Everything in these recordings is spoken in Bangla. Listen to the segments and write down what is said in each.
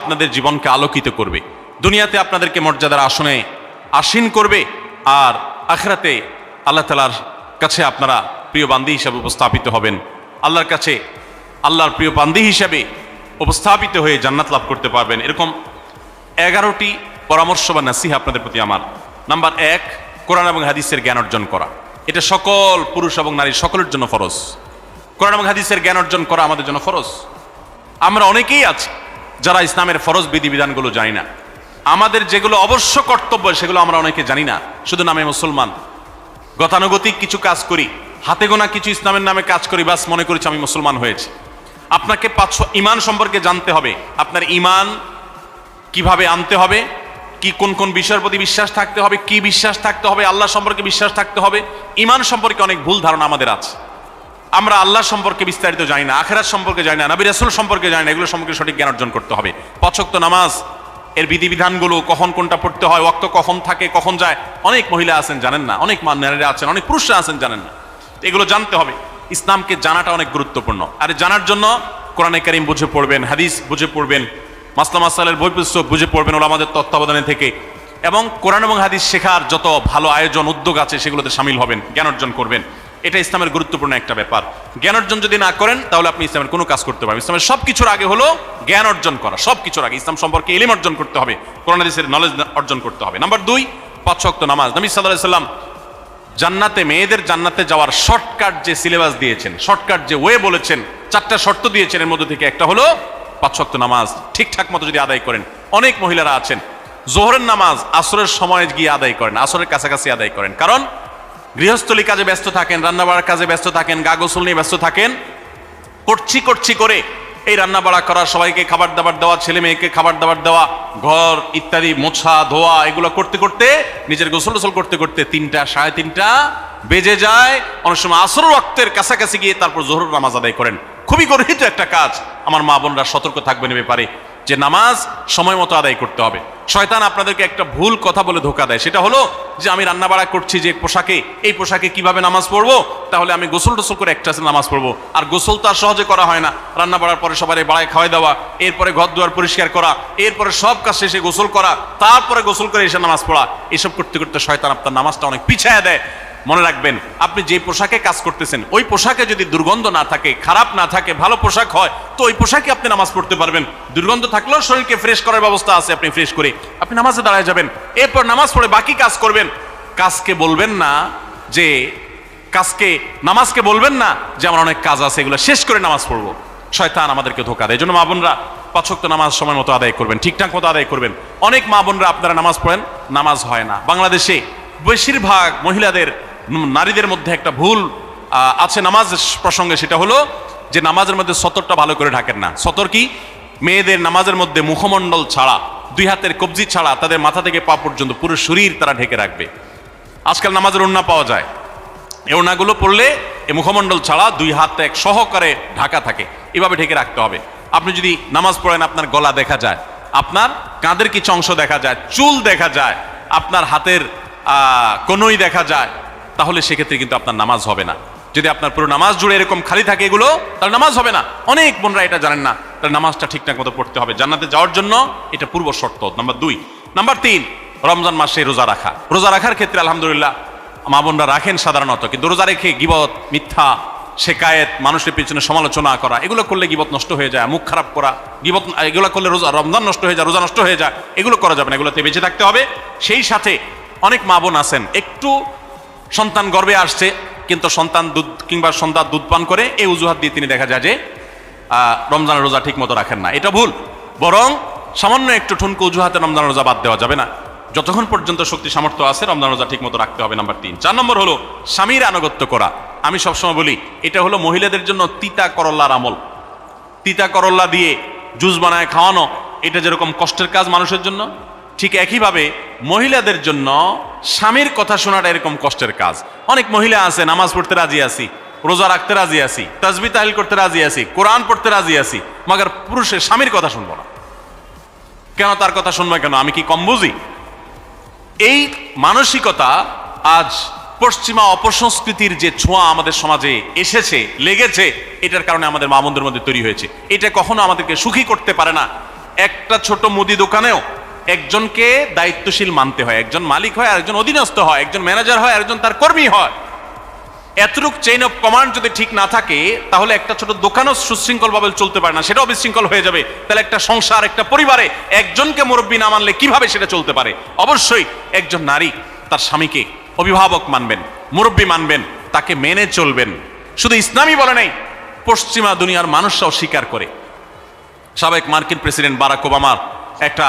আপনাদের জীবনকে আলোকিত করবে, দুনিয়াতে আপনাদেরকে মর্যাদার আসনে আসীন করবে, আর আখিরাতে আল্লাহ তাআলার কাছে আপনারা প্রিয় বান্দী হিসাবে উপস্থাপিত হবেন। আল্লাহর কাছে আল্লাহর প্রিয় বান্দী হিসাবে উপস্থাপিত হয়ে জান্নাত লাভ করতে পারবেন। এরকম 11টি পরামর্শ বা নাসিহা আপনাদের প্রতি আমার। নাম্বার 1, কোরআন এবং হাদিসের জ্ঞান অর্জন করা। এটা সকল পুরুষ এবং নারী সকলের জন্য ফরজ। কোরআন এবং হাদিসের জ্ঞান অর্জন করা আমাদের জন্য ফরজ। আমরা অনেকেই আছি যারা ইসলামের ফরজ বিধিবিধানগুলো জানি না। আমাদের যেগুলো অবশ্য কর্তব্য সেগুলো আমরা অনেকে জানি না, শুধু নামে মুসলমান। গতানুগতিক কিছু কাজ করি, হাতে গোনা কিছু ইসলামের নামে কাজ করি, বাস মনে করেছি আমি মুসলমান হয়েছি। আপনাকে ইমান সম্পর্কে জানতে হবে। আপনার ইমান কিভাবে আনতে হবে, কি কোন কোন বিষয়ের প্রতি বিশ্বাস থাকতে হবে, কি বিশ্বাস থাকতে হবে, আল্লাহ সম্পর্কে বিশ্বাস থাকতে হবে। ইমান সম্পর্কে অনেক ভুল ধারণা আমাদের আছে। আমরা আল্লাহ সম্পর্কে বিস্তারিত জানি না, আখিরাত সম্পর্কে জানি না, নবী রাসূল সম্পর্কে জানি না। এগুলো সম্পর্কে সঠিক জ্ঞান অর্জন করতে হবে। 5 ওয়াক্ত নামাজ এর বিধিবিধানগুলো, কখন কোনটা পড়তে হয়, ওয়াক্ত কখন থাকে কখন যায়, অনেক মহিলা আছেন জানেন না, অনেক নারীরা আছেন, অনেক পুরুষরা আছেন জানেন না। এগুলো জানতে হবে। ইসলামকে জানাটা অনেক গুরুত্বপূর্ণ। আর জানার জন্য কোরআনে কারীম বুঝে পড়বেন, হাদিস বুঝে পড়বেন, মাসলা মাসালের বই পুস্তক বুঝে পড়বেন ওলামাদের তত্ত্বাবধানে থেকে, এবং কোরআন এবং হাদিস শেখার যত ভালো আয়োজন উদ্যোগ আছে সেগুলোতে শামিল হবেন, জ্ঞান অর্জন করবেন। এটা ইসলামের গুরুত্বপূর্ণ একটা ব্যাপার। জ্ঞান অর্জন যদি না করেন তাহলে আপনি ইসলামের কোনো কাজ করতে পারবেন। ইসলামের সবকিছুর আগে হলো জ্ঞান অর্জন করা। সবকিছুর আগে ইসলাম সম্পর্কে ইলম অর্জন করতে হবে, কোরআন হাদিসের নলেজ অর্জন করতে হবে। নাম্বার 2, 5 ওয়াক্ত নামাজ। নবী সাল্লাল্লাহু আলাইহি সাল্লাম জান্নাতে, মেয়েদের জান্নাতে যাওয়ার শর্টকাট যে সিলেবাস দিয়েছেন, শর্টকাট যে ওয়ে বলেছেন, 4টা শর্ত দিয়েছেন। এর মধ্যে থেকে একটা হলো 5 ওয়াক্ত নামাজ ঠিকঠাক মতো যদি আদায় করেন। অনেক মহিলারা আছেন জোহরের নামাজ আসরের সময় গিয়ে আদায় করেন, আসরের কাছাকাছি আদায় করেন, কারণ গৃহস্থলী কাজে ব্যস্ত থাকেন, রান্নাবাড়ার কাজে ব্যস্ত থাকেন, গা গোসল নিয়ে ব্যস্ত থাকেন। করছি করে এই রান্নাবাড়া করা, সবাইকে খাবার দাবার দেওয়া, ছেলে মেয়েকে খাবার দাবার দেওয়া, ঘর ইত্যাদি মোছা ধোয়া, এগুলো করতে করতে, নিজের গোসল টোসল করতে করতে 3টা 3:30 বেজে যায়। অনেক সময় আসর ওয়াক্তের কাছাকাছি গিয়ে তারপর জোহরের নামাজ আদায় করেন। খুবই গর্হিত একটা কাজ। আমার মা বোনরা সতর্ক থাকবেন এ ব্যাপারে, যে নামাজ সময় মতো আদায় করতে হবে। শয়তান আপনাদেরকে একটা ভুল কথা বলে ধোঁকা দেয়, সেটা হলো যে আমি রান্নাবাড়া করছি যে পোশাকে, এই পোশাকে কিভাবে নামাজ পড়বো, তাহলে আমি গোসল টোসল করে একটা নামাজ পড়বো। আর গোসল তো আর সহজে করা হয় না। রান্না বাড়ার পরে সবাই বাড়ায় খাওয়াই দেওয়া, এরপরে ঘর দুয়ার পরিষ্কার করা, এরপরে সব কাজ শেষে গোসল করা, তারপরে গোসল করে এসে নামাজ পড়া, এসব করতে করতে শয়তান আপনার নামাজটা অনেক পিছায়া দেয়। মনে রাখবেন, আপনি যে পোশাকে কাজ করতেছেন ওই পোশাকে যদি দুর্গন্ধ না থাকে, খারাপ না থাকে, ভালো পোশাক হয়, তো ওই পোশাকে আপনি নামাজ পড়তে পারবেন। দুর্গন্ধ থাকলেও শরীরকে ফ্রেশ করার ব্যবস্থা আছে, আপনি ফ্রেশ করে আপনি নামাজে দাঁড়ায় যাবেন। এরপর নামাজ পড়ে বাকি কাজ করবেন। কাজকে বলবেন না যে নামাজকে বলবেন না যে আমার অনেক কাজ আছে, এগুলো শেষ করে নামাজ পড়বো। শয়তান আমাদেরকে ধোঁকা দেয়। এই জন্য মা বোনরা 5 ওয়াক্ত নামাজ সময় মতো আদায় করবেন, ঠিকঠাক মতো আদায় করবেন। অনেক মা বোনরা আপনারা নামাজ পড়েন, নামাজ হয় না। বাংলাদেশে বেশিরভাগ মহিলাদের, নারীদের মধ্যে একটা ভুল আছে নামাজ প্রসঙ্গে, সেটা হলো যে নামাজের মধ্যে সতরটা ভালো করে ঢাকেন না। সতর কি? মেয়েদের নামাজের মধ্যে মুখমণ্ডল ছাড়া, 2 হাতের কবজি ছাড়া তাদের মাথা থেকে পা পর্যন্ত পুরো শরীর তারা ঢেকে রাখবে। আজকাল নামাজের ওড়না পাওয়া যায়, এই ওড়নাগুলো পড়লে এই মুখমণ্ডল ছাড়া 2 হাত এক সহকারে ঢাকা থাকে, এভাবে ঢেকে রাখতে হবে। আপনি যদি নামাজ পড়েন, আপনার গলা দেখা যায়, আপনার কাঁধের কিছু অংশ দেখা যায়, চুল দেখা যায়, আপনার হাতের কনুই দেখা যায়, তাহলে সেক্ষেত্রে কিন্তু আপনার নামাজ হবে না। যদি আপনার পুরো নামাজ জুড়ে এরকম খালি থাকে এগুলো, তাহলে নামাজ হবে না। অনেক বোনরা এটা জানেন না, তাহলে নামাজটা ঠিকঠাক মতো পড়তে হবে। জান্নাতে যাওয়ার জন্য এটা পূর্ব শর্ত, নাম্বার 2। নাম্বার 3, রমজান মাসে রোজা রাখা। রোজা রাখার ক্ষেত্রে আলহামদুলিল্লাহ মা বোনরা রাখেন সাধারণত, কিন্তু রোজা রেখে গীবত, মিথ্যা, শেকায়েত, মানুষের পিছনে সমালোচনা করা, এগুলো করলে গীবত নষ্ট হয়ে যায়, মুখ খারাপ করা, গীবত, এগুলো করলে রমজান নষ্ট হয়ে যায়, রোজা নষ্ট হয়ে যায়। এগুলো করা যাবে না, এগুলোতে বেঁচে থাকতে হবে। সেই সাথে অনেক মা বোন আছেন একটু সন্তান গর্ভে আসছে, কিন্তু সন্তান দুধ কিংবা সন্তান দুধ পান করে, এই অজুহাত দিয়ে তিনি দেখা যায় যে রমজানের রোজা ঠিক মতো রাখেন না। এটা ভুল। বরং সামান্য একটু ঠুনকো অজুহাতে রমজান রোজা বাদ দেওয়া যাবে না। যতক্ষণ পর্যন্ত শক্তি সামর্থ্য আছে রমজান রোজা ঠিক মতো রাখতে হবে। নাম্বার 3। 4 নম্বর হলো স্বামীর আনুগত্য করা। আমি সবসময় বলি এটা হলো মহিলাদের জন্য তিতা করল্লার আমল। তিতা করল্লা দিয়ে জুস বানায় খাওয়ানো, এটা যেরকম কষ্টের কাজ মানুষের জন্য, ঠিক একইভাবে মহিলাদের জন্য স্বামীর কথা শোনাটা এরকম কষ্টের কাজ। অনেক মহিলা আছে নামাজ পড়তে রাজি আছি, রোজা রাখতে রাজি আছি, তাসবিহ তাহলিল করতে রাজি আছি, কোরআন পড়তে রাজি আছি, মগর পুরুষের স্বামীর কথা শুনবো না। কেন তার কথা শুনবো কেন? আমি কি কম বুঝি? এই মানসিকতা আজ পশ্চিমা অপসংস্কৃতির যে ছোঁয়া আমাদের সমাজে এসেছে, লেগেছে, এটার কারণে আমাদের মা বোনদের মধ্যে তৈরি হয়েছে। এটা কখনো আমাদেরকে সুখী করতে পারে না। একটা ছোট মুদি দোকানেও একজনকে দায়িত্বশীল মানতে হয়, একজন মালিক হয়, আরেকজন অধীনস্থ হয়, একজন ম্যানেজার হয়, আরেকজন তার কর্মী হয়। এতটুক চেইন অফ কমান্ড যদি ঠিক না থাকে তাহলে একটা ছোট দোকানও সুশৃঙ্খল ভাবে চলতে পারে না, সেটাও বিশৃঙ্খল হয়ে যাবে। তাহলে একটা সংসার, একটা পরিবারে একজনকে মুরব্বী না মানলে কিভাবে সেটা চলতে পারে? অবশ্যই একজন নারী তার স্বামীকে অভিভাবক মানবেন, মুরব্বী মানবেন, তাকে মেনে চলবেন। শুধু ইসলামই বলে নাই, পশ্চিমা দুনিয়ার মানুষরাও স্বীকার করে। সাবেক মার্কিন প্রেসিডেন্ট বারাক ওবামার একটা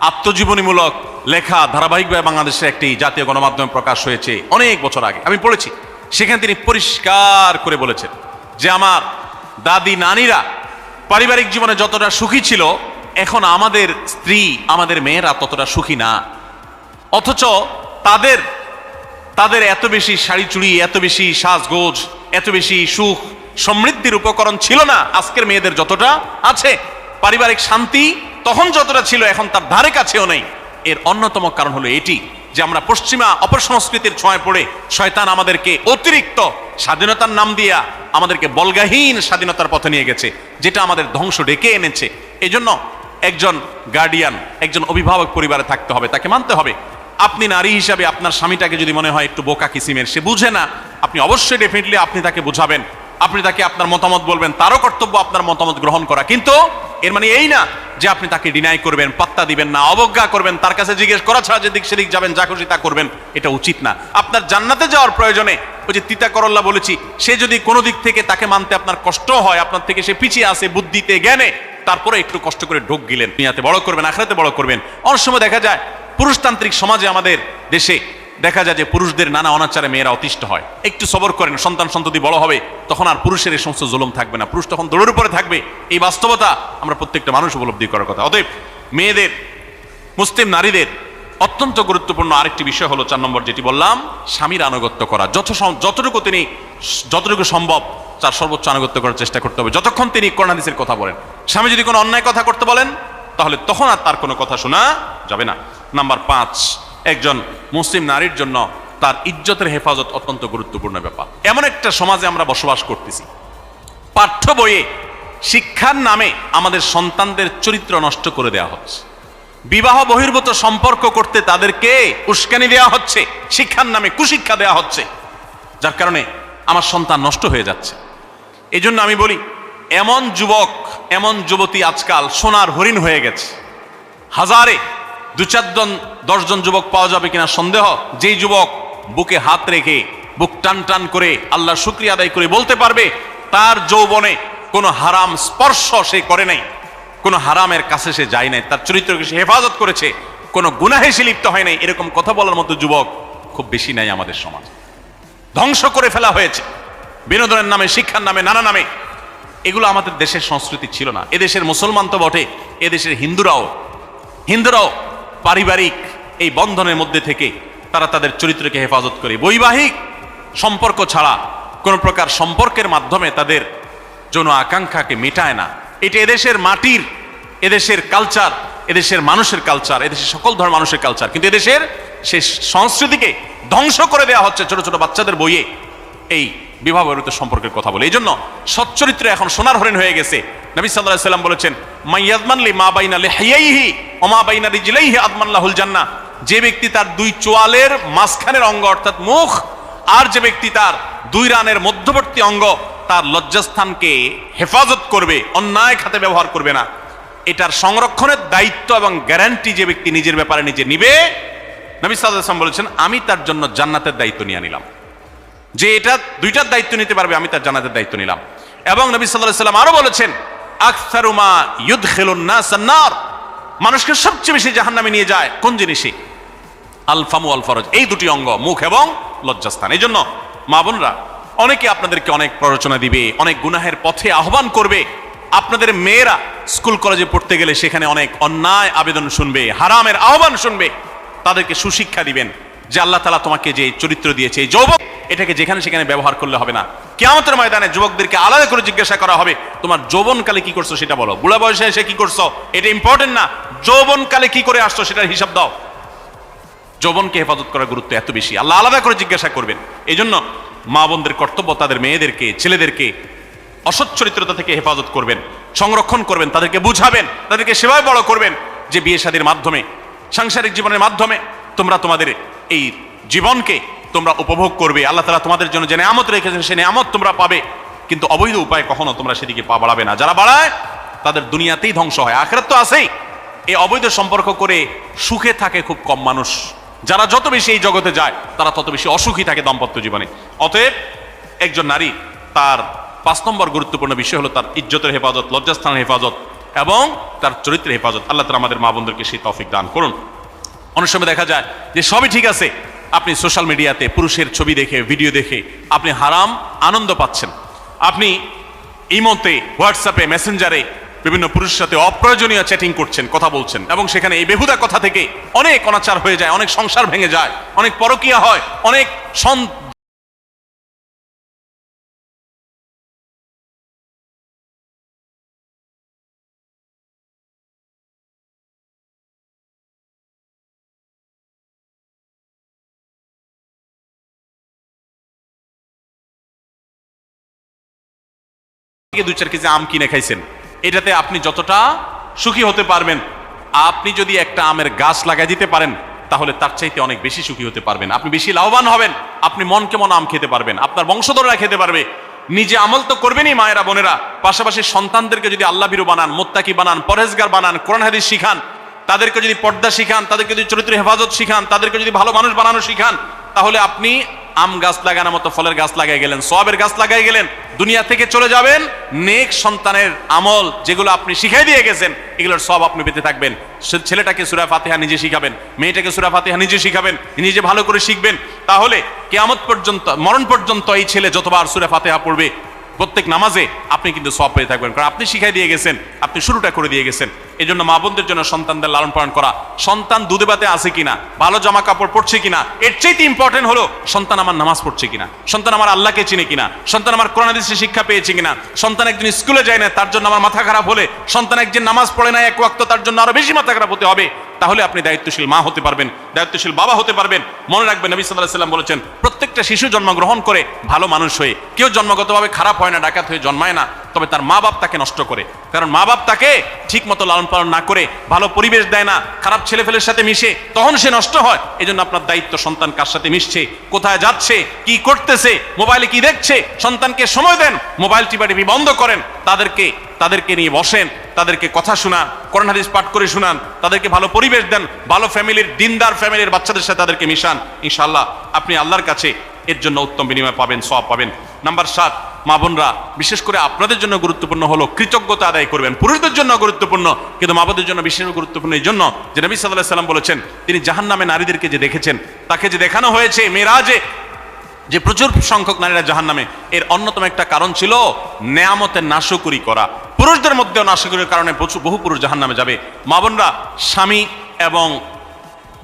আত্মজীবনীমূলক লেখা ধারাবাহিকভাবে বাংলাদেশের একটি জাতীয় গণমাধ্যমে প্রকাশ হয়েছে অনেক বছর আগে, আমি পড়েছি। সেখানে তিনি পরিষ্কার করে বলেছেন যে আমার দাদি নানিরা পারিবারিক জীবনে যতটা সুখী ছিল, এখন আমাদের স্ত্রী, আমাদের মেয়েরা ততটা সুখী না। অথচ তাদের তাদের এত বেশি শাড়ি চুড়ি, এত বেশি সাজগোজ, এত বেশি সুখ সমৃদ্ধির উপকরণ ছিল না আজকের মেয়েদের যতটা আছে। পারিবারিক শান্তি তখন যতটা ছিল এখন তার ধারে কাছেও নেই। এর অন্যতম কারণ হলো এটি যে আমরা পশ্চিমা অপসংস্কৃতির ছোঁয়ায় পড়ে শয়তান আমাদেরকে অতিরিক্ত স্বাধীনতার নাম দিয়া আমাদেরকে বলগাহীন স্বাধীনতার পথে নিয়ে গেছে, যেটা আমাদের ধ্বংস ডেকে এনেছে। এই জন্য একজন গার্ডিয়ান, একজন অভিভাবক পরিবারে থাকতে হবে, তাকে মানতে হবে। আপনি নারী হিসাবে আপনার স্বামীটাকে যদি মনে হয় একটু বোকা কিসিমের, সে বুঝে না, আপনি অবশ্যই ডেফিনেটলি আপনি তাকে বুঝাবেন, আপনি তাকে আপনার মতামত বলবেন, তারও কর্তব্য আপনার মতামত গ্রহণ করা। কিন্তু এর মানে এই না যে আপনি তাকে ডিনাই করবেন, পাত্তা দিবেন না, অবজ্ঞা করবেন, তার কাছে জিজ্ঞেস করা ছাড়া যেদিক সেদিক যাবেন, যা খুশি তা করবেন, এটা উচিত না। আপনার জান্নাতে যাওয়ার প্রয়োজনে ওই যে তিতা করল্লা বলেছি, সে যদি কোনো দিক থেকে তাকে মানতে আপনার কষ্ট হয়, আপনার থেকে সে পিছিয়ে আসে বুদ্ধিতে জ্ঞানে, তারপরে একটু কষ্ট করে ঢোক গিলেন, দুনিয়াতে বড় করবেন, আখিরাতে বড় করবেন। অনেক সময় দেখা যায় পুরুষতান্ত্রিক সমাজে আমাদের দেশে দেখা যায় যে পুরুষদের নানা অনাচারে মেয়েরা অতিষ্ঠ হয়। একটু সবর করেন, সন্তান সন্ততি বড় হবে, তখন আর পুরুষের এই সমস্ত জুলুম থাকবে না, পুরুষ তখন দৌড়ের উপরে থাকবে। এই বাস্তবতা আমরা প্রত্যেকটা মানুষ উপলব্ধি করার কথা। অতএব মেয়েদের, মুসলিম নারীদের অত্যন্ত গুরুত্বপূর্ণ আরেকটি বিষয় হলো 4 নম্বর যেটি বললাম, স্বামীর আনুগত্য করা। যতটুকু তিনি যতটুকু সম্ভব তার সর্বোচ্চ আনুগত্য করার চেষ্টা করতে হবে, যতক্ষণ তিনি কোরআন হাদিসের কথা বলেন। স্বামী যদি কোনো অন্যায় কথা করতে বলেন তাহলে তখন আর তার কোনো কথা শোনা যাবে না। নাম্বার 5, একজন মুসলিম নারীর জন্য তার ইজ্জতের হেফাজত অত্যন্ত গুরুত্বপূর্ণ ব্যাপার। এমন একটা সমাজে আমরা বসবাস করতেছি, পাঠ্য বইয়ে শিক্ষার নামে আমাদের সন্তানদের চরিত্র নষ্ট করে দেওয়া হচ্ছে, বিবাহ বহির্ভূত সম্পর্ক করতে তাদেরকে উস্কানি দেওয়া হচ্ছে, শিক্ষার নামে কুশিক্ষা দেওয়া হচ্ছে, যার কারণে আমার সন্তান নষ্ট হয়ে যাচ্ছে। এই জন্য আমি বলি, এমন যুবক, এমন যুবতী আজকাল সোনার হরিণ হয়ে গেছে। হাজারে 2-4-10 জন যুবক পাওয়া যাবে কিনা সন্দেহ, যেই যুবক বুকে হাত রেখে বুক টান টান করে আল্লাহর শুকরিয়া আদায় করে বলতে পারবে তার যৌবনে কোনো হারাম স্পর্শ সে করে নাই, কোনো হারামের কাছে সে যায় নাই, তার চরিত্রকে সে হেফাজত করেছে, কোনো গুনাহে সে লিপ্ত হয় নাই, এরকম কথা বলার মতো যুবক খুব বেশি নাই আমাদের সমাজ। ধ্বংস করে ফেলা হয়েছে বিনোদনের নামে, শিক্ষার নামে, নানা নামে। এগুলো আমাদের দেশের সংস্কৃতি ছিল না। এদেশের মুসলমান তো বটে, এদেশের হিন্দুরাও পারিবারিক এই বন্ধনের মধ্যে থেকে তারা তাদের চরিত্রকে হেফাজত করে, বৈবাহিক সম্পর্ক ছাড়া কোনো প্রকার সম্পর্কের মাধ্যমে তাদের যৌন আকাঙ্ক্ষাকে মেটায় না। এটা এদেশের মাটির, এদেশের কালচার, এদেশের মানুষের কালচার, এদেশের সকল ধর্মের মানুষের কালচার, কিন্তু এদেশের সেই সংস্কৃতিকে ধ্বংস করে দেওয়া হচ্ছে ছোট ছোট বাচ্চাদের বইয়ে এই বিবাহ বহির্ভূত সম্পর্কের কথা বলে। এই জন্য সচ্চরিত্র এখন সোনার হরিণ হয়ে গেছে। নবী সাল্লাল্লাহু আলাইহি ওয়াসাল্লাম বলেছেন, মাইয়াজমান লি মা বাইনা লিহিয়াইহি ওয়া মা বাইনা রিজলাইহি আদমান লাহুল জান্নাহ। যে ব্যক্তি তার 2 চোয়ালের মাঝখানের অঙ্গ অর্থাৎ মুখ, আর যে ব্যক্তি তার 2 রানের মধ্যবর্তী অঙ্গ, তার লজ্জাস্থানকে হেফাজত করবে, অন্যায় খাতে ব্যবহার করবে না, এটার সংরক্ষণের দায়িত্ব এবং গ্যারান্টি যে ব্যক্তি নিজের ব্যাপারে নিজে নিবে, নবী সাল্লাল্লাহু আলাইহি ওয়াসাল্লাম বলেছেন, আমি তার জন্য জান্নাতের দায়িত্ব নিয়ে নিলাম। যে এটা 2টার দায়িত্ব নিতে পারবে, আমি তার জান্নাতের দায়িত্ব নিলাম। এবং নবী সাল্লাল্লাহু আলাইহি ওয়াসাল্লাম আরো বলেছেন, আকসারু মা ইউদখিলুন নাস আন-নার, মানুষকে সবচেয়ে বেশি জাহান্নামে নিয়ে যায় কোন জিনিসে? আল ফামু আল ফরজ, এই 2টি অঙ্গ, মুখ এবং লজ্জাস্থান। এই জন্য মা বোনরা, অনেকে আপনাদেরকে অনেক প্ররোচনা দিবে, অনেক গুনাহের পথে আহ্বান করবে। আপনাদের মেয়েরা স্কুল কলেজে পড়তে গেলে সেখানে অনেক অন্যায় আবেদন শুনবে, হারামের আহ্বান শুনবে। তাদেরকে সুশিক্ষা দিবেন যে আল্লাহ তাআলা তোমাকে যে চরিত্র দিয়েছে, এই যৌবন, এটাকে যেখানে সেখানে ব্যবহার করলে হবে না। কিয়ামতের ময়দানে যুবকদেরকে আলাদা করে জিজ্ঞাসা করা হবে, তোমার যৌবনকালে কি করছো সেটা বলো, বুড়া বয়সে এসে কি করছো এটা ইম্পর্টেন্ট না, যৌবনকালে কি করে আসছো সেটার হিসাব দাও। যৌবনকে হেফাজত করার গুরুত্ব এত বেশি, আল্লাহ আলাদা করে জিজ্ঞাসা করবেন। এই জন্য মা বোনদের কর্তব্য তাদের মেয়েদেরকে, ছেলেদেরকে অসৎ চরিত্রতা থেকে হেফাজত করবেন, সংরক্ষণ করবেন, তাদেরকে বুঝাবেন, তাদেরকে সেভাবে বড় করবেন যে বিয়ে শাদীর মাধ্যমে, সাংসারিক জীবনের মাধ্যমে তোমরা তোমাদের এই জীবনকে তোমরা উপভোগ করবে। আল্লাহ তাআলা তোমাদের জন্য যে নিয়ামত রেখেছেন সেই নিয়ামত তোমরা পাবে, কিন্তু অবৈধ উপায়ে কখনো তোমরা সেদিকে পা বাড়াবে না। যারা বাড়ায় তাদের দুনিয়াতেই ধ্বংস হয়, আখিরাত তো আছেই। এই অবৈধ সম্পর্ক করে সুখে থাকে খুব কম মানুষ। যারা যত বেশি এই জগতে যায় তারা তত বেশি অসুখী থাকে দাম্পত্য জীবনে। অতএব একজন নারী তার 5 নম্বর গুরুত্বপূর্ণ বিষয় হলো তার ইজ্জতের হেফাজত, লজ্জাস্থানের হেফাজত এবং তার চরিত্রের হেফাজত। আল্লাহ তাআলা আমাদের মা বোনদেরকে সেই তৌফিক দান করুন। অনেক সময় দেখা যায় যে সবই ঠিক আছে, আপনি সোশ্যাল মিডিয়াতে পুরুষের ছবি দেখে, ভিডিও দেখে আপনি হারাম আনন্দ পাচ্ছেন। আপনি ইমোতে, হোয়াটসঅ্যাপে, মেসেঞ্জারে বিভিন্ন পুরুষের সাথে অপ্রয়োজনীয় চ্যাটিং করছেন, কথা বলছেন, এবং সেখানে এই বেহুদা কথা থেকে অনেক অনাচার হয়ে যায়, অনেক সংসার ভেঙে যায়, অনেক পরকীয়া হয়, অনেক দুই চার কেজি আম কিনে খাইছেন, এটাতে আপনি যতটা সুখী হতে পারবেন, আপনি যদি একটা আমের গাছ লাগাই দিতে পারেন তাহলে তার চাইতে অনেক বেশি সুখী হতে পারবেন। আপনি বেশি লাভবান হবেন, আপনি মনকে মন আম খেতে পারবেন, আপনার বংশধররা খেতে পারবে। নিজে আমল তো করবেনই মায়েরা বোনেরা, পাশাপাশি সন্তানদেরকে যদি আল্লাহ ভীরু বানান, মুত্তাকি বানান, পরহেজগার বানান, কোরআন হাদিস শিখান, তাদেরকে যদি পর্দা শিখান, তাদেরকে যদি চরিত্র হেফাজত শিখান, তাদেরকে যদি ভালো মানুষ বানানো শিখান, তাহলে আপনি আম গাছ লাগানোর মতো ফলের গাছ লাগাই গেলেন, সওয়াবের গাছ লাগাই গেলেন, দুনিয়া থেকে চলে যাবেন। নেক সন্তানের আমল যেগুলো আপনি শিখাই দিয়ে গেছেন এগুলোর সওয়াব আপনি পেতে থাকবেন। ছেলেটাকে সূরা ফাতিহা নিজে শিখাবেন, মেয়েটাকে সূরা ফাতিহা নিজে শিখাবেন, নিজে ভালো করে শিখবেন, তাহলে কিয়ামত পর্যন্ত, মরণ পর্যন্ত এই ছেলে যতবার সূরা ফাতিহা পড়বে প্রত্যেক নামাজে আপনি কিন্তু সওয়াব পেয়ে থাকবেন, কারণ আপনি শিখাই দিয়ে গেছেন, আপনি শুরুটা করে দিয়ে গেছেন। এই জন্য মা বোনদের জন্য সন্তানদের লালন পালন করা, সন্তান দুধে ভাতে আছে কিনা, ভালো জামা কাপড় পরছে কিনা, এর চাইতে ইম্পর্টেন্ট হলো সন্তান আমার নামাজ পড়ছে কিনা, সন্তান আমার আল্লাহকে চিনে কিনা, সন্তান আমার কোরআন হাদিসের শিক্ষা পেয়েছে কিনা। সন্তান একজন স্কুলে যায় না, তার জন্য আমার মাথা খারাপ হলে, সন্তান একজন নামাজ পড়ে না এক ওয়াক্ত, তার জন্য আরো বেশি মাথা খারাপ হতে হবে। তাহলে আপনি দায়িত্বশীল মা হতে পারবেন, দায়িত্বশীল বাবা হতে পারবেন। মনে রাখবেন নবী সাল্লাল্লাহু আলাইহি ওয়াসাল্লাম বলেছেন, প্রত্যেকটা শিশু জন্মগ্রহণ করে ভালো মানুষ হয়ে, কেউ জন্মগতভাবে খারাপ হয় না, ডাকাত হয়ে জন্মায় না, তবে তার মা বাপ তাকে নষ্ট করে। কারণ মা বাপ তাকে ঠিক মতো লালন পালন না করে, ভালো পরিবেশ দেয় না, খারাপ ছেলেফেলের সাথে মিশে, তখন সে নষ্ট হয়। এই জন্য আপনার দায়িত্ব সন্তান কার সাথে মিশছে, কোথায় যাচ্ছে, কি করতেছে, মোবাইলে কি দেখছে, সন্তানকে সময় দেন, মোবাইল টিপাটিপি বন্ধ করেন, তাদেরকে নিয়ে বসেন, তাদেরকে কথা শোনান, কোরআন হাদিস পাঠ করে শোনান, তাদেরকে ভালো পরিবেশ দেন, ভালো ফ্যামিলির, দিনদার ফ্যামিলির বাচ্চাদের সাথে তাদেরকে মিশান। ইনশাআল্লাহ আপনি আল্লাহর কাছে এর জন্য উত্তম বিনিময় পাবেন, সওয়াব পাবেন। নাম্বার 7, মা বোনরা বিশেষ করে আপনাদের জন্য গুরুত্বপূর্ণ হলো কৃতজ্ঞতা আদায় করবেন। পুরুষদের জন্য গুরুত্বপূর্ণ, কিন্তু মা বোনদের জন্য বিশেষ গুরুত্বপূর্ণ এই জন্য যে নবী সাল্লাল্লাহু আলাইহি ওয়াসাল্লাম বলেছেন, তিনি জাহান্নামে নারীদেরকে যে দেখেছেন, তাকে যে দেখানো হয়েছে মেরাজে, যে প্রচুর সংখ্যক নারীরা জাহান্নামে, এর অন্যতম একটা কারণ ছিল নেয়ামতের নাশকরি করা। পুরুষদের মধ্যেও নাশকরির কারণে বহু পুরুষ জাহান্নামে যাবে। মা বোনরা স্বামী এবং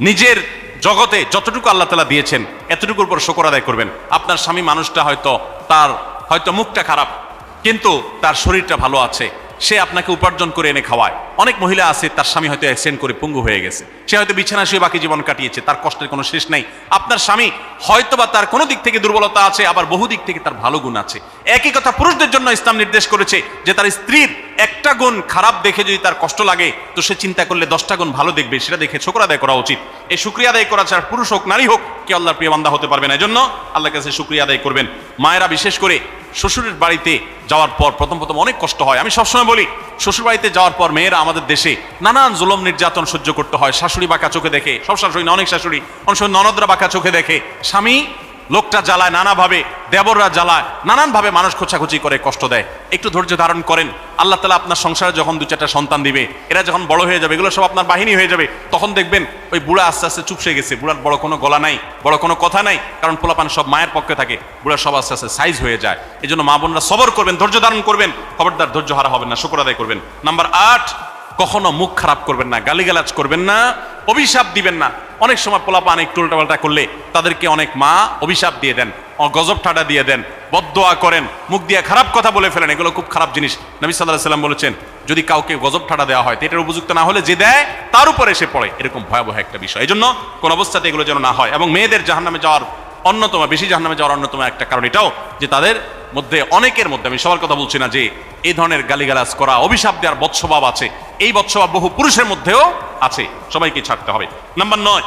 নিজের জগতে যতটুকু আল্লাহ তাআলা দিয়েছেন এতটুকুর উপর শুকর আদায় করবেন। আপনার স্বামী মানুষটা হয়তো মুখটা খারাপ, কিন্তু তার শরীরটা ভালো আছে, সে আপনাকে উপার্জন করে এনে খাওয়ায়। অনেক মহিলা আছে তার স্বামী হয়তো অ্যাক্সিডেন্ট করে পঙ্গু হয়ে গেছে, সে হয়তো বিছানা শুয়ে বাকি জীবন কাটিয়েছে, তার কষ্টের কোনো শেষ নাই। আপনার স্বামী হয়তোবা তার কোনো দিক থেকে দুর্বলতা আছে, আবার বহু দিক থেকে তার ভালো গুণ আছে। একই কথা পুরুষদের জন্য ইসলাম নির্দেশ করেছে যে তার স্ত্রীর একটা গুণ খারাপ দেখে যদি তার কষ্ট লাগে, তো সে চিন্তা করলে 10টা গুণ ভালো দেখবে, সেটা দেখে শুকর আদায় করা উচিত। এই শুকরিয়া আদায় করা ছাড়া পুরুষ হোক নারী হোক কেউ আল্লাহর প্রিয় বান্দা হতে পারবে না। এই জন্য আল্লাহর কাছে শুকরিয়া আদায় করবেন। মায়েরা বিশেষ করে শ্বশুরের বাড়িতে যাওয়ার পর প্রথম অনেক কষ্ট হয়। আমি সবসময় বলি, শ্বশুর বাড়িতে যাওয়ার পর মেয়েরা আমাদের দেশে নানান জুলুম নির্যাতন সহ্য করতে হয়। শাশুড়ি বাঁকা চোখে দেখে, সব শাশুড়ি না, অনেক শাশুড়ি, অনেক সময় ননদরা বাঁকা চোখে দেখে, স্বামী লোকটা জ্বালায় নানাভাবে, দেবররা জ্বালায় নানানভাবে, মানুষ খোঁচাখুচি করে কষ্ট দেয়। একটু ধৈর্য ধারণ করেন, আল্লাহ তাআলা আপনার সংসারে যখন 2-4টা সন্তান দিবে, এরা যখন বড় হয়ে যাবে, এগুলো সব আপনার বাহিনী হয়ে যাবে, তখন দেখবেন ওই বুড়া আস্তে আস্তে চুপসে গেছে, বুড়ার বড় কোনো গলা নাই, বড় কোনো কথা নাই, কারণ পোলাপান সব মায়ের পক্ষে থাকে, বুড়া সব আস্তে আস্তে সাইজ হয়ে যায়। এই জন্য মা বোনরা সবর করবেন, ধৈর্য ধারণ করবেন, খবরদার ধৈর্য হারা হবেন না, শুকর আদায় করবেন। নাম্বার 8, কখনো মুখ খারাপ করবেন না, গালিগালাজ করবেন না, অভিশাপ দিবেন না। অনেক সময় পোলাপান একটু উল্টাপাল্টা করলে তাদেরকে অনেক মা অভিশাপ দিয়ে দেন, গজব ঠাডা দিয়ে দেন, বদদোয়া করেন, মুখ দিয়ে খারাপ কথা বলে ফেলেন, এগুলো খুব খারাপ জিনিস। নবী সাল্লাল্লাহু আলাইহি ওয়াসাল্লাম বলেছেন, যদি কাউকে গজব ঠাডা দেওয়া হয়, এটার উপযুক্ত না হলে যে দেয় তার উপরে এসে পড়ে, এরকম ভয়াবহ একটা বিষয়। এই জন্য কোন অবস্থাতে এগুলো যেন না হয়। এবং মেয়েদের জাহান্নামে যাওয়ার অন্যতম, বেশি জাহান্নামে যাওয়ার অন্যতম একটা কারণ এটাও যে তাদের মধ্যে, অনেকের মধ্যে, আমি সবার কথা বলছি না, যে এই ধরনের গালিগালাজ করা, অভিশাপ দেওয়ার বৎস্বভাব আছে। এই বৎস্বভাব বহু পুরুষের মধ্যেও আছে, সবাইকে ছাড়তে হবে। নাম্বার 9,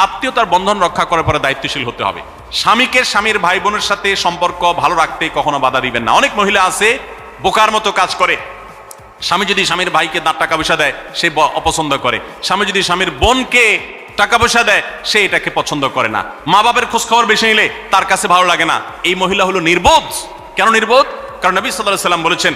আত্মীয়তার বন্ধন রক্ষা করার পরে দায়িত্বশীল হতে হবে। স্বামীকে স্বামীর ভাই বোনের সাথে সম্পর্ক ভালো রাখতে কখনো বাধা দিবেন না। অনেক মহিলা আছে বোকার মতো কাজ করে। স্বামী যদি স্বামীর ভাইকে টাকা পয়সা দেয় সে অপছন্দ করে, স্বামী যদি স্বামীর বোনকে টাকা পয়সা দেয় সে এটাকে পছন্দ করে না, মা বাবার খোঁজ খবর বেশি নিলে তার কাছে ভালো লাগে না। এই মহিলা হলো নির্বোধ। কেন নির্বোধ? কারণ নবী সাল্লাল্লাহু আলাইহি ওয়াসাল্লাম বলেছেন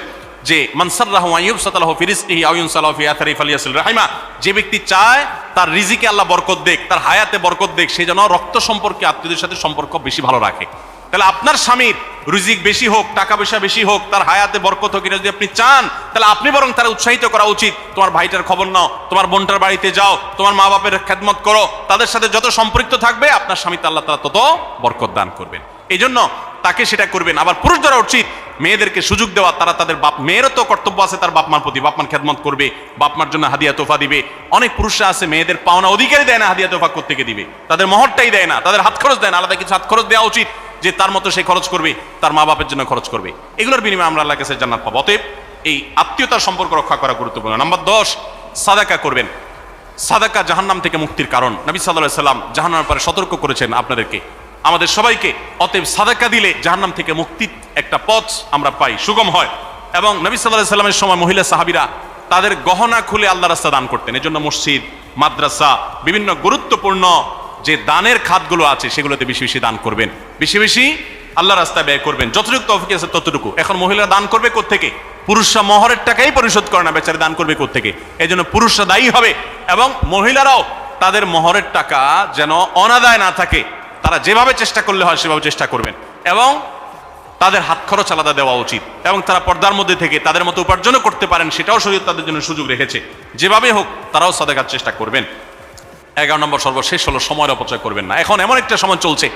যে মান সাররাহু আন ইউবসাতালাহু ফি রিজকিহি আও ইউনসালাহু ফি আথারি ফালিয়াসিল রাহিমা, যে ব্যক্তি চায় তার রিজিকে আল্লাহ বরকত দেখ, তার হায়াতে বরকত দেখ, সে যেন রক্ত সম্পর্কে আত্মীয়দের সাথে সম্পর্ক বেশি ভালো রাখে। তাহলে আপনার স্বামীর রিজিক বেশি হোক, টাকা পয়সা বেশি হোক, তার হায়াতে বরকত হোক, এটা যদি আপনি চান তাহলে আপনি বরং তারা উৎসাহিত করা উচিত। তোমার ভাইটার খবর নাও, তোমার বোনটার বাড়িতে যাও, তোমার মা বাপের খেদমত করো, তাদের সাথে যত সম্পৃক্ত থাকবে আপনার স্বামীতে আল্লাহ তাআলা তত বরকত দান করবেন। এই জন্য তাকে সেটা করবেন। আবার পুরুষরা উচিত মেয়েদেরকে সুযোগ দেওয়া, তারা তাদের বাপ, মেয়েরও তো কর্তব্য আছে তার বাপ মার প্রতি, বাপ মার খেদমত করবে, বাপ মার জন্য হাদিয়া তোফা দিবে। অনেক পুরুষরা আছে মেয়েদের পাওনা অধিকারই দেয় না, হাদিয়া তোফা কোত্থেকে দিবে, তাদের মহরটাই দেয় না, তাদের হাত খরচ দেয় না, আলাদা কিছু হাত খরচ দেওয়া উচিত যে তার মতো সে খরচ করবে, তার মা বাপের জন্য খরচ করবে। এগুলোর বিনিময়ে আমরা আল্লাহর কাছে জান্নাত পাবো। অতএব এই আত্মীয়তার সম্পর্ক রক্ষা করা গুরুত্বপূর্ণ। নাম্বার 10, সাদাকা করবেন। সাদাকা জাহান্নাম থেকে মুক্তির কারণ। নবী সাল্লাল্লাহু আলাইহি সাল্লাম জাহান্নামের ব্যাপারে সতর্ক করেছেন আপনাদেরকে, আমাদের সবাইকে। অতএব সাদাকা দিলে জাহান্নাম থেকে মুক্তির একটা পথ আমরা পাই, সুগম হয়। এবং নবী সাল্লাল্লাহু আলাইহি সাল্লামের সময় মহিলা সাহাবীরা তাদের গহনা খুলে আল্লাহর রাস্তায় দান করতেন। এজন্য মসজিদ, মাদ্রাসা, বিভিন্ন গুরুত্বপূর্ণ যে দানের খাতগুলো আছে সেগুলোতে বেশি বেশি দান করবেন, বেশি বেশি আল্লাহর রাস্তায় ব্যয় করবেন, যতটুকু তৌফিক আছে ততটুকু। এখন মহিলারা দান করবে কোত্থেকে? পুরুষরা মহরের টাকাই পরিশোধ করে না, বেচারে দান করবে কোত্থেকে? এই জন্য পুরুষরা দায়ী হবে। এবং মহিলারাও তাদের মহরের টাকা যেন অনাদায় না থাকে, তারা যেভাবে চেষ্টা করলে হয় সেভাবে চেষ্টা করবেন। এবং তাদের হাত খরচ আলাদা দেওয়া উচিত, এবং তারা পর্দার মধ্যে থেকে তাদের মতো উপার্জনও করতে পারেন, সেটাও শরীয়ত তাদের জন্য সুযোগ রেখেছে। যেভাবে হোক তারাও সাদাকার চেষ্টা করবেন। 11 নম্বর সর্বশেষ হলো সময়ের অপচয় করবেন না। এখন এমন একটা সময় চলছে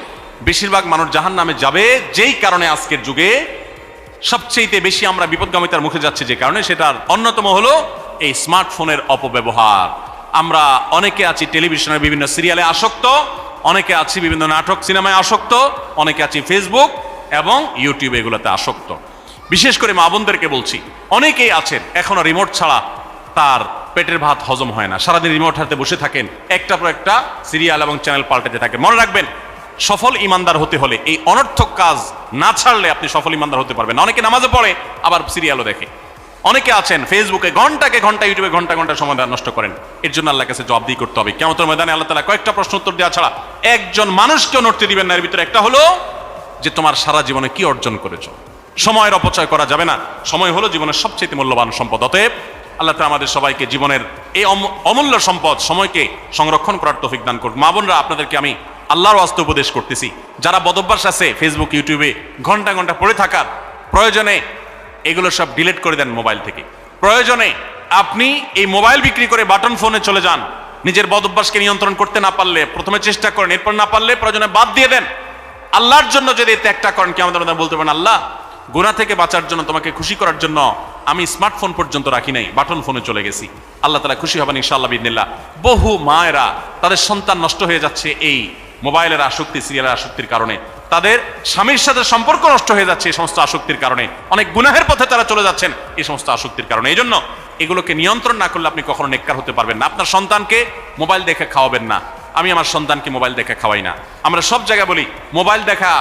বেশিরভাগ মানুষ জাহান্নামে যাবে, যেই কারণে আজকের যুগে সবচেয়ে বেশি আমরা বিপদগামিতার মুখে যাচ্ছি, যে কারণে সেটার অন্যতম হলো এই স্মার্টফোনের অপব্যবহার। আমরা অনেকে আছি টেলিভিশনের বিভিন্ন সিরিয়ালে আসক্ত, অনেকে আছি বিভিন্ন নাটক সিনেমায় আসক্ত, অনেকে আছি ফেসবুক এবং ইউটিউব এগুলোতে আসক্ত। বিশেষ করে মা বোনদেরকে বলছি, অনেকেই আছেন এখনো রিমোট ছাড়া তার পেটের ভাত হজম হয় না, সারাদিন রিমোট হাতে বসে থাকেন, একটা পর একটা সিরিয়াল এবং চ্যানেল পাল্টাতে থাকেন। মনে রাখবেন, সফল ইমানদার হতে হলে এই অনর্থক কাজ না ছাড়লে আপনি সফল ইমানদার হতে পারবেন না। অনেকে নামাজে পড়ে আবার সিরিয়ালও দেখে, অনেকে আছেন ফেসবুকে ঘন্টাকে ঘন্টা, ইউটিউবে ঘন্টা ঘন্টা সময় নষ্ট করেন। এর জন্য আল্লাহর কাছে জবাবদিহি করতে হবে। কিয়ামতের ময়দানে আল্লাহ তাআলা কয়েকটা প্রশ্ন উত্তর দেওয়া ছাড়া একজন মানুষকেও নড়তে দিবেন না। এর ভিতরে একটা হলো যে তোমার সারা জীবনে কি অর্জন করেছো। সময়ের অপচয় করা যাবে না। সময় হলো জীবনের সবচেয়ে মূল্যবান সম্পদ। অতএব আল্লাহ তাআলা আমাদের সবাইকে জীবনের এই অমূল্য সম্পদ সময়কে সংরক্ষণ করার তৌফিক দান করুন। মা বোনরা, আপনাদেরকে আমি আল্লাহর ওয়াস্তে উপদেশ করতেছি, যারা বদভ্যাস আছে ফেসবুক ইউটিউবে ঘন্টা ঘন্টা পড়ে থাকার, প্রয়োজনে এগুলো সব ডিলিট করে দেন মোবাইল থেকে। প্রয়োজনে আপনি এই মোবাইল বিক্রি করে বাটন ফোনে চলে যান। নিজের বদভ্যাসকে নিয়ন্ত্রণ করতে না পারলে প্রথমে চেষ্টা করেন, এরপর না পারলে প্রয়োজনে বাদ দিয়ে দেন। আল্লাহর জন্য যদি ত্যাগটা করেন, কি আমাদের বলতে পারেন, আল্লাহ গুনাহ থেকে বাঁচার জন্য, তোমাকে খুশি করার জন্য আমি স্মার্টফোন পর্যন্ত রাখি নাই, বাটন ফোনে চলে গেছি। আল্লাহ তাআলা খুশি হবেন ইনশাআল্লাহ বিইذنিল্লাহ। বহু মায়েরা তাদের সন্তান নষ্ট হয়ে যাচ্ছে এই মোবাইলের আসক্তি, সিরিয়ালের আসক্তির কারণে। তাদের স্বামীর সাথে সম্পর্ক নষ্ট হয়ে যাচ্ছে এই সমস্ত আসক্তির কারণে। অনেক গুনাহের পথে তারা চলে যাচ্ছেন এই সমস্ত আসক্তির কারণে। এই জন্য এগুলোকে নিয়ন্ত্রণ না করলে আপনি কখনো নেককার হতে পারবেন না। আপনার সন্তানকে মোবাইল দেখে খাওয়াবেন না। আমি আমার সন্তানকে মোবাইল দেখে খাওয়াই না। আমরা সব জায়গায় বলি মোবাইল দেখা,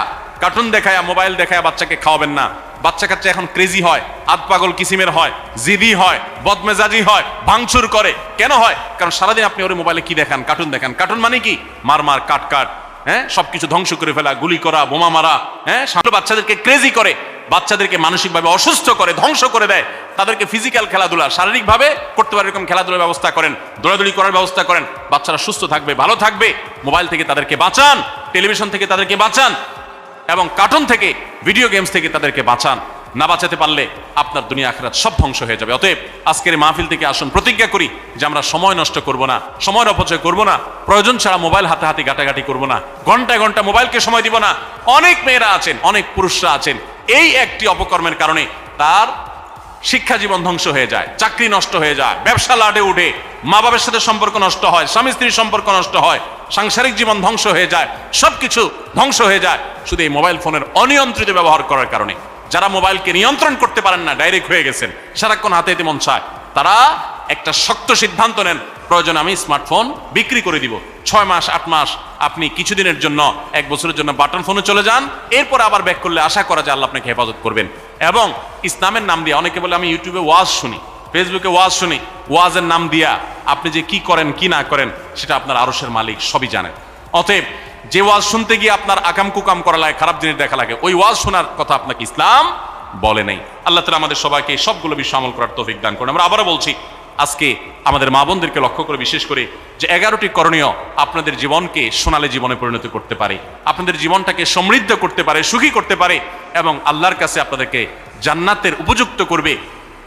কার্টুন দেখায়, মোবাইল দেখায় বাচ্চাকে খাওয়াবেন না। বাচ্চা কাচ্চা এখন ক্রেজি হয়, আধ পাগল কিসিমের হয়, জিদি হয়, বদমেজাজি হয়, ভাঙচুর করে। কেন হয়? কারণ সারাদিন আপনি ওর মোবাইলে কি দেখান? কার্টুন দেখান। কার্টুন মানে কি? মার মার, কাট কাট, হ্যাঁ, সবকিছু ধ্বংস করে ফেলা, গুলি করা, বোমা মারা, হ্যাঁ, বাচ্চাদেরকে ক্রেজি করে, বাচ্চাদেরকে মানসিকভাবে অসুস্থ করে, ধ্বংস করে দেয়। তাদেরকে ফিজিক্যাল খেলাধুলা, শারীরিকভাবে করতে পারে এরকম খেলাধুলার ব্যবস্থা করেন, দৌড়াদৌড়ি করার ব্যবস্থা করেন। বাচ্চারা সুস্থ থাকবে, ভালো থাকবে। মোবাইল থেকে তাদেরকে বাঁচান, টেলিভিশন থেকে তাদেরকে বাঁচান, এবং কার্টুন থেকে, ভিডিও গেমস থেকে তাদেরকে বাঁচান। না বাঁচাতে পারলে আপনার দুনিয়া আখিরাত সব ধ্বংস হয়ে যাবে। অতএব আজকের মাহফিল থেকে আসুন প্রতিজ্ঞা করি যে আমরা সময় নষ্ট করব না, সময়ের অপচয় করব না, প্রয়োজন ছাড়া মোবাইল হাতে হাতে ঘাটাঘাটি করব না, ঘন্টায় ঘন্টা মোবাইলকে সময় দিব না। অনেক মেয়েরা আছেন, অনেক পুরুষরা আছেন, এই একটি অপকর্মের কারণে তার শিক্ষা জীবন ধ্বংস হয়ে যায়, চাকরি নষ্ট হয়ে যায়, ব্যবসা লাটে উঠে, মা বাবার সাথে সম্পর্ক নষ্ট হয়, স্বামী স্ত্রীর সম্পর্ক নষ্ট হয়, সাংসারিক জীবন ধ্বংস হয়ে যায়, সবকিছু ধ্বংস হয়ে যায় শুধু এই মোবাইল ফোনের অনিয়ন্ত্রিত ব্যবহার করার কারণে। যারা মোবাইলকে নিয়ন্ত্রণ করতে পারেন না, ডাইরেক্ট হয়ে গেছেন, সারাক্ষণ হাতে হাতে মন চায়, তারা একটা শক্ত সিদ্ধান্ত নেন, প্রয়োজনে আমি স্মার্টফোন বিক্রি করে দিব। 6 মাস 8 মাস আপনি কিছুদিনের জন্য, 1 বছরের জন্য বাটন ফোনে চলে যান, এরপর আবার ব্যাক করলে আশা করা যায় আল্লাহ আপনাকে হেফাজত করবেন। এবং ইসলামের নাম দিয়ে, অনেকে বলে আমি ইউটিউবে ওয়াজ শুনি, ফেসবুকে ওয়াজ শুনি, ওয়াজের নাম দিয়া আপনি যে কি করেন কি না করেন সেটা আপনার আরশের মালিক সবই জানেন। অতএব যে ওয়াজ শুনতে গিয়ে আপনার আকাম কুকাম করা লাগে, খারাপ জিনিস দেখা লাগে, ওই ওয়াজ শোনার কথা আপনাকে ইসলাম বলে নাই। আল্লাহ তাআলা আমাদের সবাইকে সবগুলো বিষয় আমল করার তৌফিক দান করুন। আমরা আবারও বলছি, আজকে আমাদের মা বোনদেরকে লক্ষ্য করে বিশেষ করে যে 11টি করণীয় আপনাদের জীবনকে সোনালী জীবনে পরিণত করতে পারে, আপনাদের জীবনটাকে সমৃদ্ধ করতে পারে, সুখী করতে পারে এবং আল্লাহর কাছে আপনাদেরকে জান্নাতের উপযুক্ত করবে।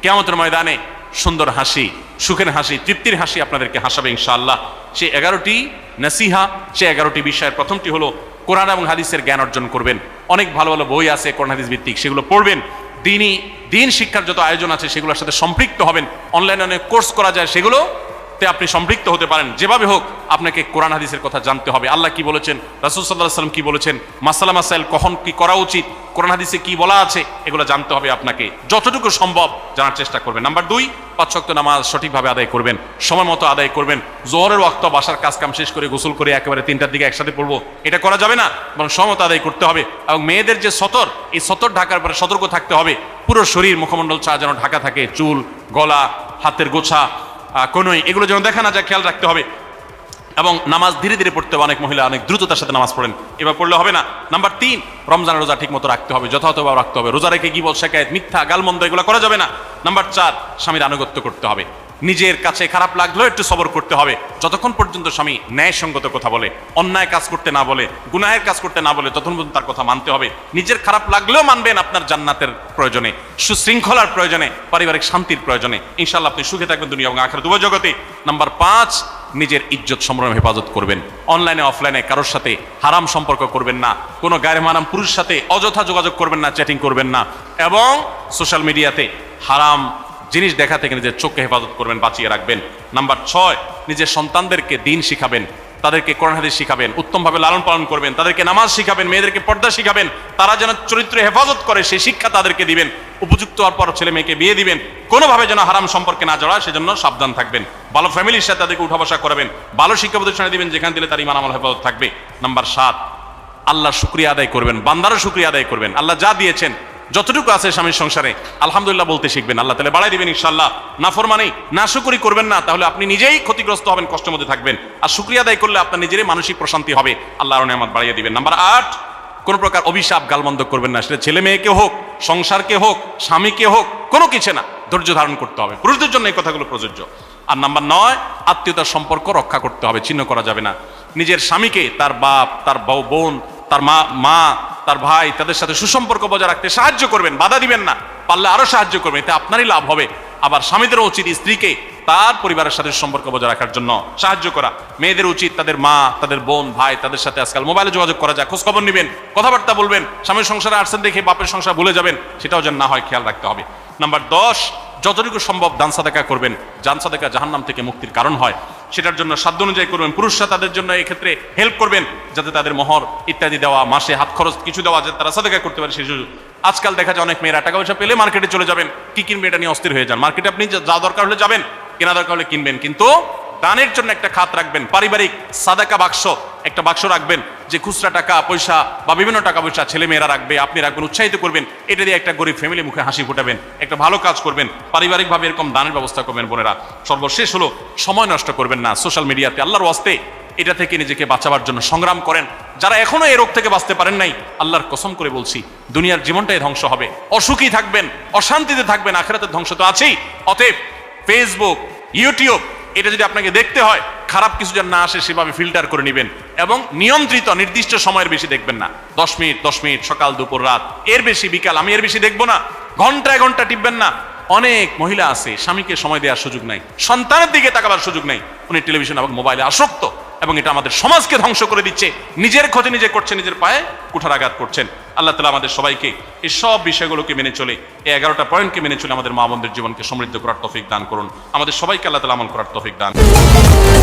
কিয়ামতের ময়দানে সুন্দর হাসি, সুখের হাসি, তৃপ্তির হাসি আপনাদেরকে হাসাবে ইনশাআল্লাহ। সেই 11টি নসিহা, সেই 11টি বিষয়ের প্রথমটি হলো কোরআন এবং হাদিসের জ্ঞান অর্জন করবেন। অনেক ভালো ভালো বই আছে কোরআন হাদিস ভিত্তিক, সেগুলো পড়বেন। দিন শিক্ষার যত আয়োজন আছে সেগুলোর সাথে সম্পৃক্ত হবেন। অনলাইনে অনেক কোর্স করা যায়, সেগুলোতে আপনি সম্পৃক্ত হতে পারেন। যেভাবে হোক আপনাকে কোরআন হাদিসের কথা জানতে হবে। আল্লাহ কি বলেছেন, রাসূল সাল্লাল্লাহু আলাইহি ওয়াসাল্লাম কি বলেছেন, মাসালা মাসাইল কখন কি করা উচিত, কোরআন হাদিসে কি বলা আছে, এগুলো জানতে হবে আপনাকে। যতটুকু সম্ভব জানার চেষ্টা করবেন। নাম্বার 2, 5 ওয়াক্ত নামাজ সঠিকভাবে আদায় করবেন, সময় মতো আদায় করবেন। জোহরের ওয়াক্ত বাসার কাজ কাম শেষ করে গোসল করে একেবারে 3টার দিকে একসাথে পড়বো, এটা করা যাবে না, বরং সময় মতো আদায় করতে হবে। এবং মেয়েদের যে সতর, এই সতর ঢাকার পরে সতর্ক থাকতে হবে। পুরো শরীর মুখমণ্ডল চা যেন ঢাকা থাকে, চুল, গলা, হাতের গোছা, কোনই, এগুলো যেন দেখা না যায়, খেয়াল রাখতে হবে। এবং নামাজ ধীরে ধীরে পড়তে হবে। অনেক মহিলা অনেক দ্রুততার সাথে নামাজ পড়েন, এবার পড়লে হবে না। নাম্বার 3, রমজানের রোজা ঠিক মতো রাখতে হবে, যথাযথভাবে রাখতে হবে। রোজা রেখে গীবত, শিকায়েত, মিথ্যা, গালমন্দ এগুলো করা যাবে না। নাম্বার 4, স্বামীর আনুগত্য করতে হবে। নিজের কাছে খারাপ লাগলেও একটু সবর করতে হবে, যতক্ষণ পর্যন্ত স্বামী ন্যায়সঙ্গত কথা বলে, অন্যায় কাজ করতে না বলে, গুনাহের কাজ করতে না বলে, ততক্ষণ পর্যন্ত তার কথা মানতে হবে। নিজের খারাপ লাগলেও মানবেন আপনার জান্নাতের প্রয়োজনে, সুশৃঙ্খলার প্রয়োজনে, পারিবারিক শান্তির প্রয়োজনে। ইনশাআল্লাহ আপনি সুখে থাকবেন দুনিয়া এবং আখিরাত উভয় জগতে। নাম্বার 5, নিজের ইজ্জত সম্ভ্রম হেফাজত করবেন। অনলাইনে অফলাইনে কারোর সাথে হারাম সম্পর্ক করবেন না, কোনো গায়রে মাহরাম পুরুষের সাথে অযথা যোগাযোগ করবেন না, চ্যাটিং করবেন না। এবং সোশ্যাল মিডিয়াতে হারাম জিনিস দেখা থেকে নিজের চোখকে হেফাজত করবেন, বাঁচিয়ে রাখবেন। নাম্বার 6, নিজের সন্তানদেরকে দিন শিখাবেন, তাদেরকে কোরআন হাদিস শিখাবেন, উত্তমভাবে লালন পালন করবেন, তাদেরকে নামাজ শিখাবেন, মেয়েদেরকে পর্দা শিখাবেন, তারা যেন চরিত্র হেফাজত করে সেই শিক্ষা তাদেরকে দিবেন। উপযুক্ত হওয়ার পর ছেলে মেয়েকে বিয়ে দিবেন, কোনোভাবে যেন হারাম সম্পর্কে না জড়ায় সেজন্য সাবধান থাকবেন। ভালো ফ্যামিলির সাথে তাদেরকে উঠা বসা করাবেন, ভালো শিক্ষা প্রতিষ্ঠানে দিবেন যেখানে দিলে তার ঈমান আমল হেফাজত থাকবে। নাম্বার 7, আল্লাহর শুকরিয়া আদায় করবেন, বান্দারও শুকরিয়া আদায় করবেন। আল্লাহ যা দিয়েছেন, যতটুকু আছে স্বামীর সংসারে, আলহামদুলিল্লাহ বলতে শিখবেন, আল্লাহ তাআলা বাড়াই দিবেন ইনশাআল্লাহ। নাফরমানি, নাশুকরি করবেন না, তাহলে আপনি নিজেই ক্ষতিগ্রস্ত হবেন, কষ্টের মধ্যে থাকবেন। আর শুকরিয়া আদায় করলে আপনার নিজেরই মানসিক প্রশান্তি হবে, আল্লাহর নেয়ামত বাড়িয়ে দিবেন। নাম্বার 8, কোনো প্রকার অভিশাপ গালমন্দ করবেন না, সেটা ছেলে মেয়েকে হোক, সংসারকে হোক, স্বামীকে হোক, কোনো কিছু না, ধৈর্য ধারণ করতে হবে। পুরুষদের জন্য এই কথাগুলো প্রযোজ্য। আর নাম্বার 9, আত্মীয়তার সম্পর্ক রক্ষা করতে হবে, ছিন্ন করা যাবে না। নিজের স্বামীকে তার বাপ, তার বোন, তার মা, তার ভাই, তাদের সাথে সুসম্পর্ক বজায় রাখতে সাহায্য করবেন, বাধা দিবেন না, পারলে আরো সাহায্য করবেন, এতে আপনারই লাভ হবে। আবার স্বামীদেরও উচিত স্ত্রীকে তার পরিবারের সাথে সম্পর্ক বজায় রাখার জন্য সাহায্য করা। মেয়েদের উচিত তাদের মা, তাদের বোন, ভাই, তাদের সাথে আজকাল মোবাইলে যোগাযোগ করা যায়, খোঁজ খবর নেবেন, কথাবার্তা বলবেন। স্বামীর সংসারে আসছেন দেখে বাপের সংসার ভুলে যাবেন, সেটাও যেন না হয়, খেয়াল রাখতে হবে। নাম্বার 10, যতটুকু সম্ভব দান সাদাকা করবেন। দান সাদাকা জাহান্নাম থেকে মুক্তির কারণ হয়, সেটার জন্য সাধ্য অনুযায়ী করবেন। পুরুষরা তাদের জন্য এই ক্ষেত্রে হেল্প করবেন, যাতে তাদের মোহর ইত্যাদি দেওয়া, মাসে হাত খরচ কিছু দেওয়া, যাতে তারা সাদাকা করতে পারে সেই সুযোগ। আজকাল দেখা যায় অনেক মেয়েরা টাকা পয়সা পেলে মার্কেটে চলে যাবেন, কি কিনবে এটা নিয়ে অস্থির হয়ে যান। মার্কেটে আপনি যা দরকার হলে যাবেন, কেনা দরকার হলে কিনবেন, কিন্তু দানের জন্য একটা খাত রাখবেন, পারিবারিক সাদাকা বাক্স, একটা বাক্স রাখবেন, যে খুচরা টাকা পয়সা বা বিভিন্ন টাকা পয়সা ছেলে মেয়েরা রাখবে, আপনি রাখবেন, উৎসাহিত করবেন। এটা দিয়ে একটা গরিব ফ্যামিলি মুখে হাসি ফুটাবেন, একটা ভালো কাজ করবেন, পারিবারিকভাবে এরকম দানের ব্যবস্থা করবেন। বোনেরা, সর্বশেষ হলো সময় নষ্ট করবেন না সোশ্যাল মিডিয়াতে। আল্লাহর ওয়াস্তে এটা থেকে নিজেকে বাঁচাবার জন্য সংগ্রাম করেন। যারা এখনো এই রোগ থেকে বাঁচতে পারেন নাই, আল্লাহর কসম করে বলছি, দুনিয়ার জীবনটাই ধ্বংস হবে, অসুখী থাকবেন, অশান্তিতে থাকবেন, আখিরাতের ধ্বংস তো আছেই। অতএব ফেসবুক, ইউটিউব, এটা যদি আপনাকে দেখতে হয়, খারাপ কিছু যেন না আসে সেভাবে ফিল্টার করে নেবেন এবং নিয়ন্ত্রিত নির্দিষ্ট সময়ের বেশি দেখবেন না। 10 মিনিট, সকাল, দুপুর, রাত, এর বেশি বিকাল, আমি এর বেশি দেখবো না। ঘন্টায় ঘন্টা টিপবেন না। অনেক মহিলা আছে স্বামীকে সময় দেওয়ার সুযোগ নাই, সন্তানের দিকে তাকাবার সুযোগ নাই, উনি টেলিভিশন এবং মোবাইলে আসক্ত। এবং এটা আমাদের সমাজকে ধ্বংস করে দিচ্ছে। নিজের ক্ষতি নিজে করছে, নিজের পায়ে কুঠারাঘাত করছেন। আল্লাহ তাআলা আমাদের সবাইকে এই সব বিষয়গুলোকে মেনে চলে, এই 11টা পয়েন্টকে মেনে চলে আমাদের মা বোনদের জীবনকে সমৃদ্ধ করার তৌফিক দান করুন। আমাদের সবাইকে আল্লাহ তাআলা আমল করার তৌফিক দান করুন।